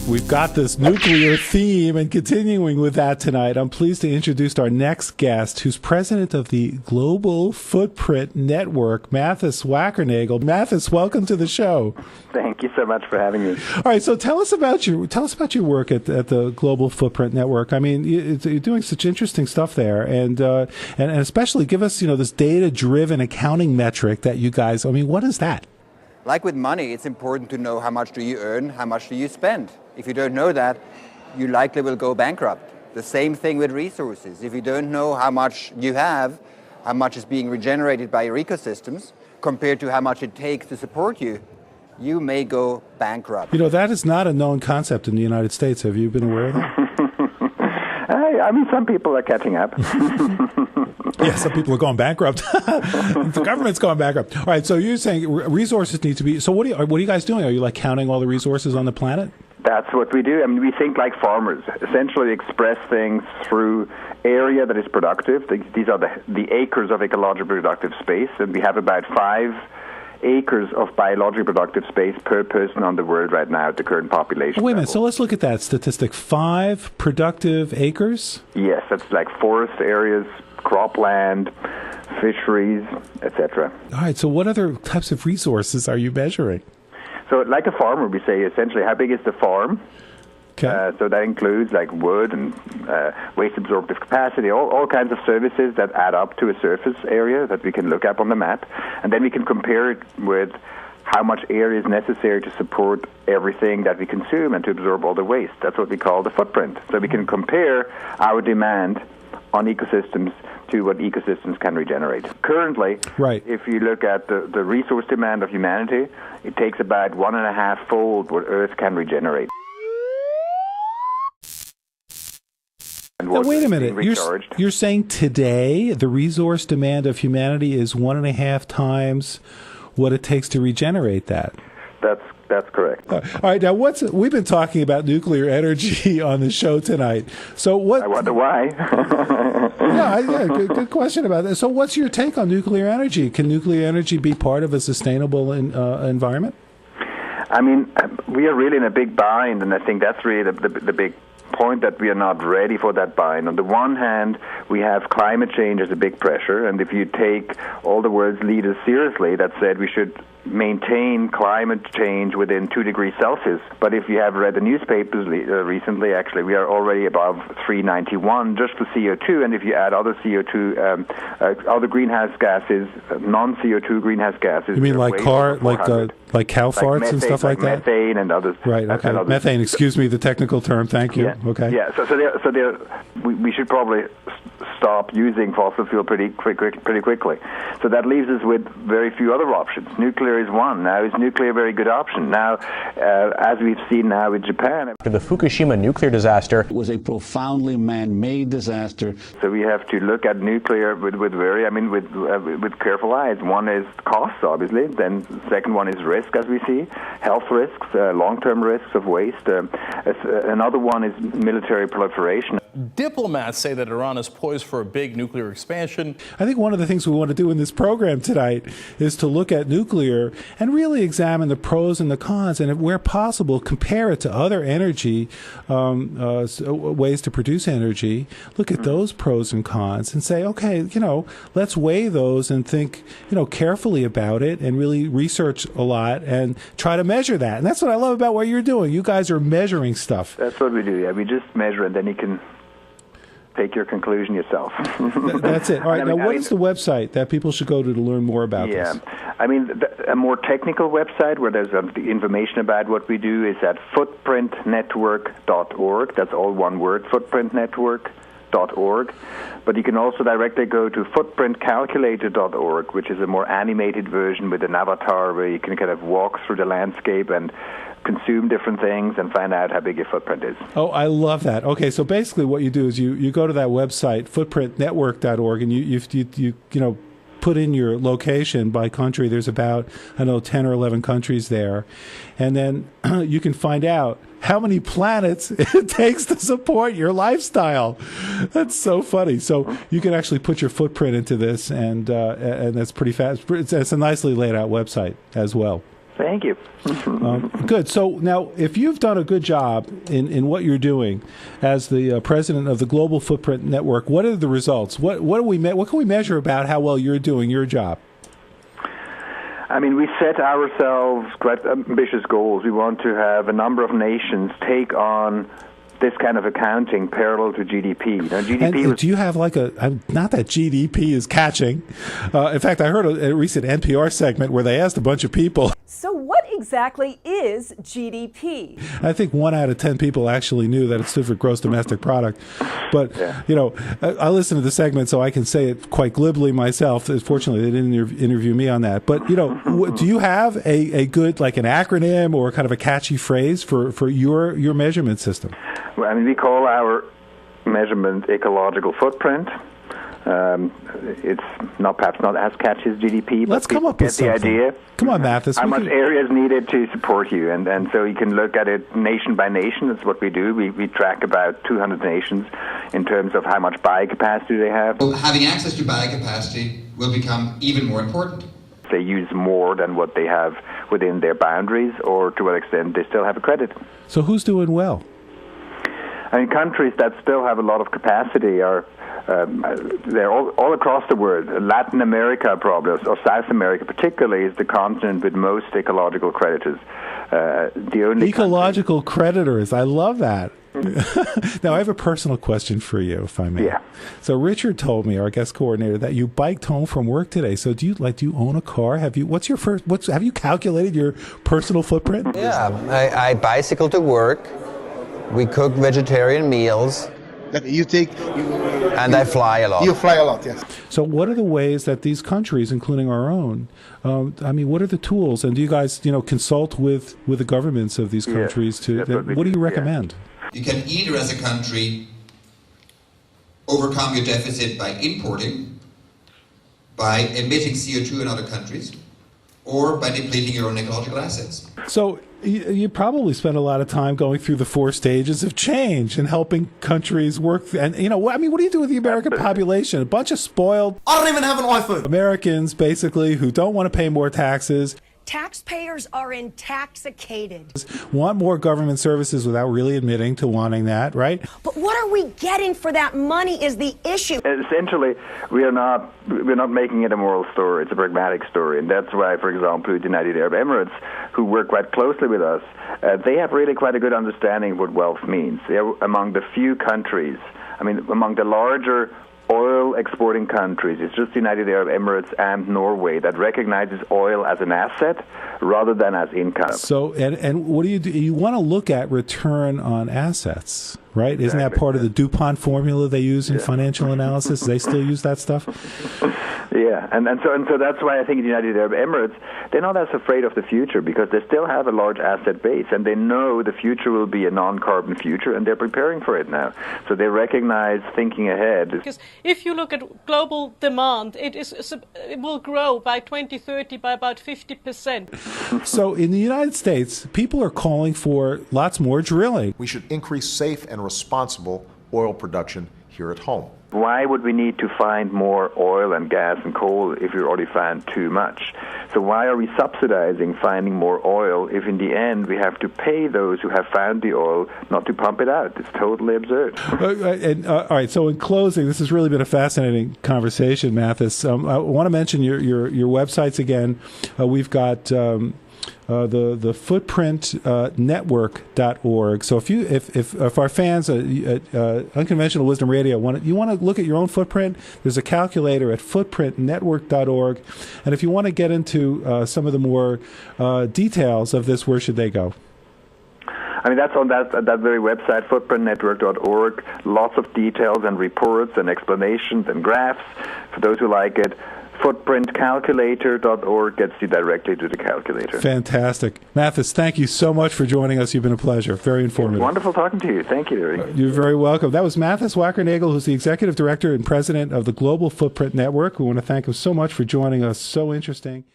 We've got this nuclear theme, and continuing with that tonight, I'm pleased to introduce our next guest, who's president of the Global Footprint Network, Mathis Wackernagel. Mathis, welcome to the show. Thank you so much for having me. All right, so tell us about your work at the Global Footprint Network. I mean, you're doing such interesting stuff there, and especially give us this data-driven accounting metric that you guys. I mean, what is that? Like with money, it's important to know how much do you earn, how much do you spend. If you don't know that, you likely will go bankrupt. The same thing with resources. If you don't know how much you have, how much is being regenerated by your ecosystems, compared to how much it takes to support you, you may go bankrupt. That is not a known concept in the United States. Have you been aware of that? I mean, some people are catching up. Yeah, some people are going bankrupt. The government's going bankrupt. All right, so you're saying resources need to be. So what are you guys doing? Are you counting all the resources on the planet? That's what we do. I mean, we think like farmers. Essentially, express things through area that is productive. These are the acres of ecological productive space, and we have about 5 acres of biologically productive space per person on the world right now at the current population. Wait a minute, level. so let's look at that statistic. 5 productive acres? Yes, that's like forest areas, cropland, fisheries, etc. All right, so what other types of resources are you measuring? So like a farmer, we say essentially how big is the farm? Okay. So that includes like wood and waste absorptive capacity, all kinds of services that add up to a surface area that we can look up on the map. And then we can compare it with how much area is necessary to support everything that we consume and to absorb all the waste. That's what we call the footprint. So we can compare our demand on ecosystems to what ecosystems can regenerate. Currently, right. If you look at the resource demand of humanity, it takes about 1.5-fold what Earth can regenerate. Now, wait a minute. You're saying today the resource demand of humanity is 1.5 times what it takes to regenerate that? That's correct. All right. Now, we've been talking about nuclear energy on the show tonight. So what? I wonder why. Good question about that. So, what's your take on nuclear energy? Can nuclear energy be part of a sustainable environment? I mean, we are really in a big bind, and I think that's really the big point, that we are not ready for that bind. On the one hand, we have climate change as a big pressure, and if you take all the world's leaders seriously that said we should maintain climate change within 2 degrees Celsius. But if you have read the newspapers recently, actually, we are already above 391 just for CO2. And if you add other CO2, other greenhouse gases, non-CO2 greenhouse gases. You mean like cow farts and stuff like that? Methane and others. Right. Okay. Methane. Excuse me, the technical term. Thank you. Yeah. Okay. Yeah. We should probably stop using fossil fuel pretty quickly. So that leaves us with very few other options. Nuclear is one. Now, is nuclear a very good option? Now, as we've seen now with Japan. After the Fukushima nuclear disaster. It was a profoundly man-made disaster. So we have to look at nuclear with careful eyes. One is costs, obviously. Then the second one is risk, as we see. Health risks, long-term risks of waste. Another one is military proliferation. Diplomats say that Iran is poised for a big nuclear expansion. I think one of the things we want to do in this program tonight is to look at nuclear and really examine the pros and the cons, and if where possible, compare it to other energy ways to produce energy. Look at those pros and cons and say, okay, let's weigh those and think, carefully about it and really research a lot and try to measure that. And that's what I love about what you're doing. You guys are measuring stuff. That's what we do. Yeah, we just measure and then you can take your conclusion yourself. That's it. All right. What is the website that people should go to learn more about this? Yeah. I mean, a more technical website where there's the information about what we do is at footprintnetwork.org. That's all one word, footprintnetwork.org. But you can also directly go to footprintcalculator.org, which is a more animated version with an avatar where you can kind of walk through the landscape and consume different things and find out how big your footprint is. Oh, I love that. Okay, so basically what you do is you go to that website, footprintnetwork.org, and you put in your location by country. There's about, 10 or 11 countries there. And then you can find out how many planets it takes to support your lifestyle. That's so funny. So you can actually put your footprint into this, and that's pretty fast. It's a nicely laid out website as well. Thank you. Good. So now, if you've done a good job in what you're doing as the president of the Global Footprint Network, what are the results? What can we measure about how well you're doing your job? I mean, we set ourselves quite ambitious goals. We want to have a number of nations take on this kind of accounting parallel to GDP. Now, GDP do you have not that GDP is catching? In fact, I heard a recent NPR segment where they asked a bunch of people. So what exactly is GDP? I think 1 out of 10 people actually knew that it stood for gross domestic product. But, I listened to the segment, so I can say it quite glibly myself. Fortunately, they didn't interview me on that. But, do you have a good, like an acronym or kind of a catchy phrase for your measurement system? Well, I mean, we call our measurement ecological footprint. It's perhaps not as catchy as GDP, but let's come up with get the idea. Come on, Mathis. How much area is needed to support you, and so you can look at it nation by nation. That's what we do. We track about 200 nations in terms of how much biocapacity they have. Well, having access to biocapacity will become even more important. They use more than what they have within their boundaries, or to what extent they still have a credit. So who's doing well? I mean, countries that still have a lot of capacity are they're all across the world. Latin America, probably, or South America particularly, is the continent with most ecological creditors. The only ecological creditors. I love that. Now, I have a personal question for you, if I may. Yeah. So Richard told me, our guest coordinator, that you biked home from work today. So do you own a car? Have you calculated your personal footprint? Yeah, I bicycle to work. We cook vegetarian meals. And I fly a lot. You fly a lot, yes. So what are the ways that these countries, including our own, what are the tools? And do you guys, consult with the governments of these countries? What do you recommend? You can either, as a country, overcome your deficit by importing, by emitting CO2 in other countries, or by depleting your own ecological assets. So you probably spend a lot of time going through the 4 stages of change and helping countries work. And, what do you do with the American population? A bunch of spoiled... I don't even have an iPhone. Americans, basically, who don't want to pay more taxes. Taxpayers are intoxicated. Want more government services without really admitting to wanting that, right? But what are we getting for that money is the issue. Essentially, we're not making it a moral story. It's a pragmatic story. And that's why, for example, the United Arab Emirates, who work quite closely with us, they have really quite a good understanding of what wealth means. They're among the few countries, among the larger oil exporting countries. It's just the United Arab Emirates and Norway that recognizes oil as an asset rather than as income. So, and what do? You want to look at return on assets, right? Isn't that part of the DuPont formula they use in financial analysis? They still use that stuff? Yeah, and so that's why I think the United Arab Emirates, they're not as afraid of the future because they still have a large asset base and they know the future will be a non-carbon future and they're preparing for it now. So they recognize thinking ahead. Because if you look at global demand, it will grow by 2030 by about 50%. So in the United States, people are calling for lots more drilling. We should increase safe and responsible oil production here at home. Why would we need to find more oil and gas and coal if we already found too much? So why are we subsidizing finding more oil if in the end we have to pay those who have found the oil not to pump it out? It's totally absurd. All right, so in closing, this has really been a fascinating conversation, Mathis. I want to mention your websites again. We've got... the footprintnetwork.org. So if our fans at Unconventional Wisdom Radio you want to look at your own footprint, there's a calculator at footprintnetwork.org. And if you want to get into some of the more details of this, where should they go? That's on that very website, footprintnetwork.org. Lots of details and reports and explanations and graphs for those who like it. globalfootprintcalculator.org gets you directly to the calculator. Fantastic. Mathis, thank you so much for joining us. You've been a pleasure. Very informative. Wonderful talking to you. Thank you, Eric. You're very welcome. That was Mathis Wackernagel, who's the Executive Director and President of the Global Footprint Network. We want to thank him so much for joining us. So interesting.